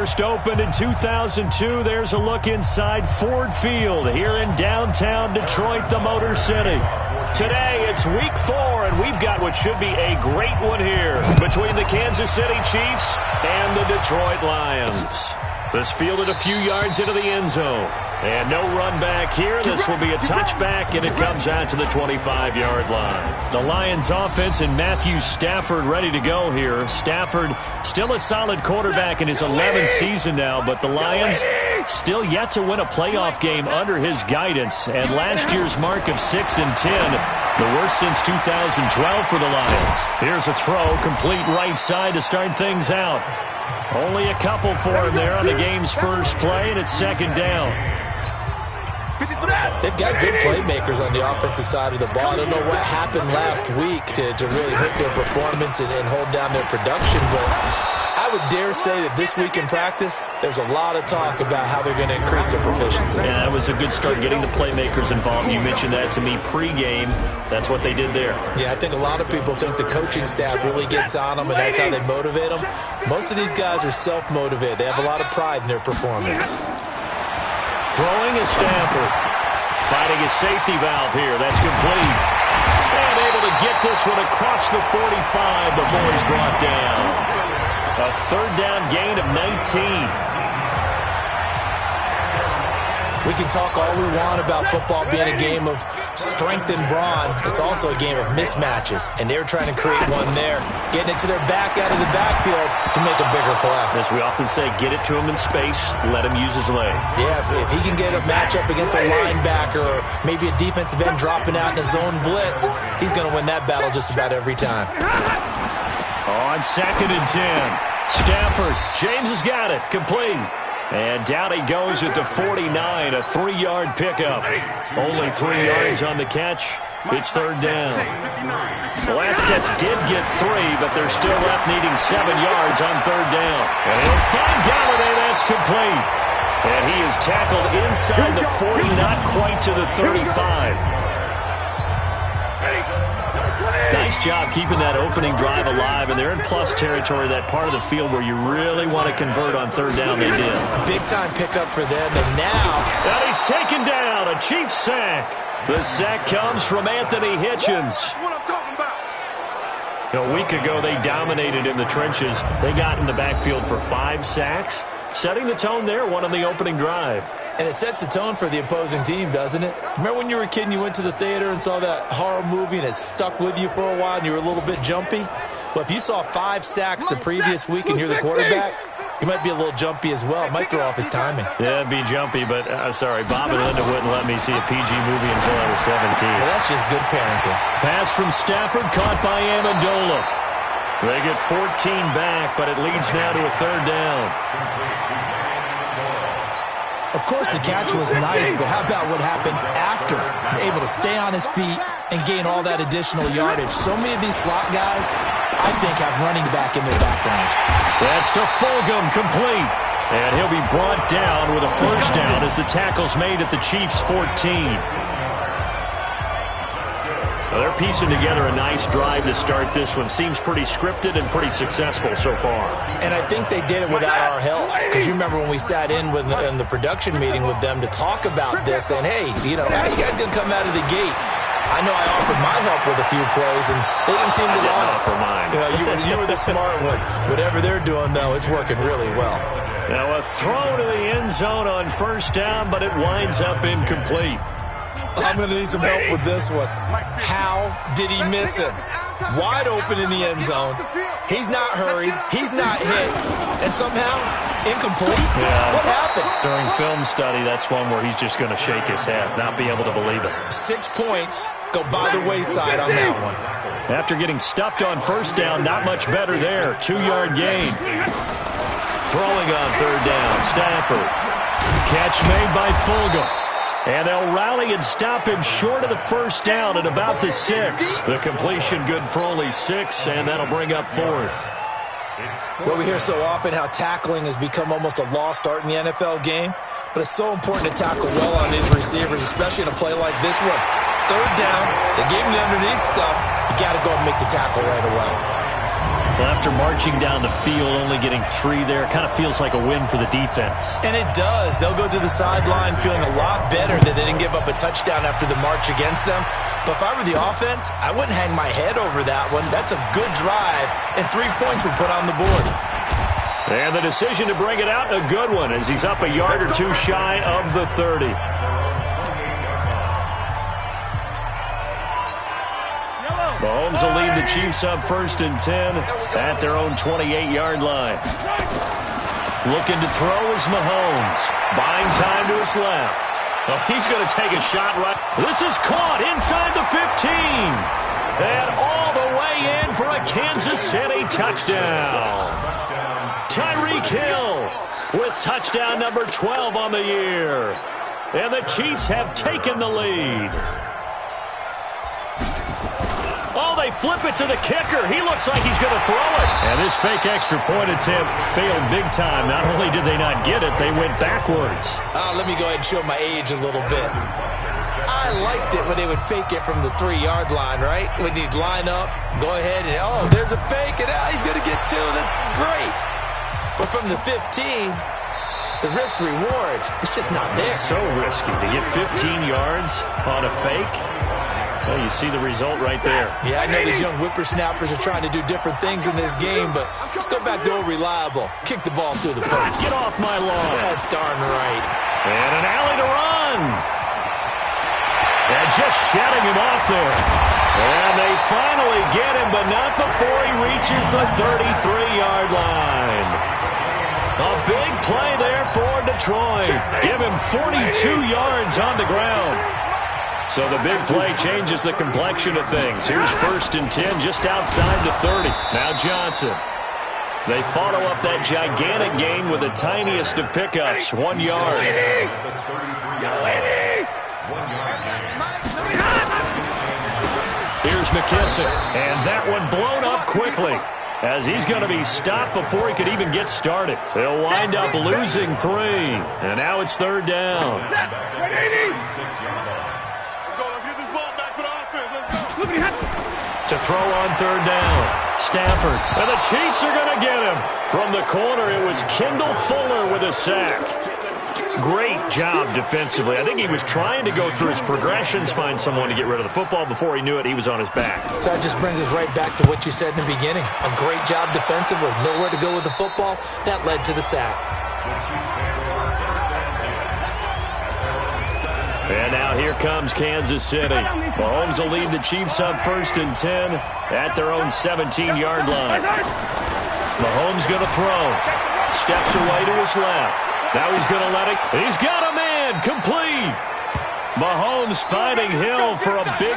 First opened in 2002, there's a look inside Ford Field here in downtown Detroit, the Motor City. Today, it's week 4, and we've got what should be a great one here between the Kansas City Chiefs and the Detroit Lions. This fielded a few yards into the end zone. And no run back here. This will be a touchback, and it comes out to the 25-yard line. The Lions offense and Matthew Stafford ready to go here. Stafford still a solid quarterback in his 11th season now, but the Lions still yet to win a playoff game under his guidance. And last year's mark of 6-10, the worst since 2012 for the Lions. Here's a throw, complete right side to start things out. Only a couple for him there on the game's first play, and it's second down. They've got good playmakers on the offensive side of the ball. I don't know what happened last week to really hurt their performance and hold down their production, but I would dare say that this week in practice, there's a lot of talk about how they're going to increase their proficiency. Yeah, that was a good start, getting the playmakers involved. You mentioned that to me pregame. That's what they did there. Yeah, I think a lot of people think the coaching staff really gets on them, and that's how they motivate them. Most of these guys are self-motivated. They have a lot of pride in their performance. Throwing is Stafford. Finding a safety valve here. That's complete. And able to get this one across the 45 before he's brought down. A third down gain of 19. We can talk all we want about football being a game of strength and brawn. It's also a game of mismatches, and they're trying to create one there, getting it to their back out of the backfield to make a bigger play. As we often say, get it to him in space, let him use his leg. Yeah, if he can get a matchup against a linebacker or maybe a defensive end dropping out in a zone blitz, he's going to win that battle just about every time. On 2nd and 10, Stafford, James has got it, complete. And down he goes at the 49, a 3-yard pickup. Only 3 yards on the catch. It's third down. The last catch did get 3, but they're still left needing 7 yards on third down. And he'll find Galladay. That's complete. And he is tackled inside the 40, not quite to the 35. Nice job keeping that opening drive alive, and they're in plus territory, that part of the field where you really want to convert on third down. They did. Big-time pickup for them, and now... And he's taken down, a Chiefs sack. The sack comes from Anthony Hitchens. A week ago, they dominated in the trenches. They got in the backfield for 5 sacks, setting the tone there, one on the opening drive. And it sets the tone for the opposing team, doesn't it? Remember when you were a kid and you went to the theater and saw that horror movie and it stuck with you for a while and you were a little bit jumpy? Well, if you saw 5 sacks the previous week and you're the quarterback, you might be a little jumpy as well. It might throw off his timing. Yeah, it'd be jumpy, but sorry, Bob and Linda wouldn't let me see a PG movie until I was 17. Well, that's just good parenting. Pass from Stafford, caught by Amendola. They get 14 back, but it leads now to a third down. Of course, the catch was nice, but how about what happened after? Able to stay on his feet and gain all that additional yardage. So many of these slot guys, I think, have running back in their background. That's to Fulgham, complete. And he'll be brought down with a first down as the tackle's made at the Chiefs' 14. Well, they're piecing together a nice drive to start this one. Seems pretty scripted and pretty successful so far. And I think they did it without our help. Because you remember when we sat in the production meeting with them to talk about this, saying, hey, you know, how are you guys going to come out of the gate? I know I offered my help with a few plays, and they didn't seem to want it. For mine. You know, you were the smart one. Whatever they're doing, though, it's working really well. Now a throw to the end zone on first down, but it winds up incomplete. I'm going to need some help with this one. How did he miss him? Wide open in the end zone. He's not hurried. He's not hit. And somehow, incomplete? Yeah. What happened? During film study, that's one where he's just going to shake his head, not be able to believe it. 6 points go by the wayside on that one. After getting stuffed on first down, not much better there. 2-yard gain. Throwing on third down, Stafford. Catch made by Fulgham. And they'll rally and stop him short of the first down at about the 6. The completion good for only 6, and that'll bring up 4th. Well, we hear so often how tackling has become almost a lost art in the NFL game, but it's so important to tackle well on these receivers, especially in a play like this one. Third down, they gave him the underneath stuff. You got to go and make the tackle right away. Well, after marching down the field, only getting 3 there, kind of feels like a win for the defense. And it does. They'll go to the sideline feeling a lot better that they didn't give up a touchdown after the march against them. But if I were the offense, I wouldn't hang my head over that one. That's a good drive, and 3 points were put on the board. And the decision to bring it out, a good one, as he's up a yard or 2 shy of the 30. Mahomes will lead the Chiefs up 1st and 10 at their own 28-yard line. Looking to throw is Mahomes. Buying time to his left. Oh, he's going to take a shot right. This is caught inside the 15. And all the way in for a Kansas City touchdown. Tyreek Hill with touchdown number 12 on the year. And the Chiefs have taken the lead. Oh, they flip it to the kicker. He looks like he's going to throw it. And this fake extra point attempt failed big time. Not only did they not get it, they went backwards. Let me go ahead and show my age a little bit. I liked it when they would fake it from the 3-yard line, right? When you'd line up, go ahead and, oh, there's a fake, and he's going to get 2. That's great. But from the 15, the risk-reward, it's just not there. It's so risky to get 15 yards on a fake. Well, you see the result right there. Yeah, I know these young whippersnappers are trying to do different things in this game, but let's go back to old reliable. Kick the ball through the post. Get off my lawn. That's darn right. And an alley to run. And just shutting him off there. And they finally get him, but not before he reaches the 33-yard line. A big play there for Detroit. Give him 42 yards on the ground. So the big play changes the complexion of things. Here's 1st and 10 just outside the 30. Now Johnson. They follow up that gigantic gain with the tiniest of pickups, 1 yard. Here's McKissick. And that one blown up quickly, as he's going to be stopped before he could even get started. They'll wind up losing 3. And now it's 3rd down. To throw on 3rd down. Stafford. And the Chiefs are going to get him. From the corner, it was Kendall Fuller with a sack. Great job defensively. I think he was trying to go through his progressions, find someone to get rid of the football. Before he knew it, he was on his back. So that just brings us right back to what you said in the beginning. A great job defensively. Nowhere to go with the football. That led to the sack. And now here comes Kansas City. Mahomes will lead the Chiefs up 1st and 10 at their own 17-yard line. Mahomes going to throw. Steps away to his left. Now he's going to let it. He's got a man. Complete. Mahomes finding Hill for a big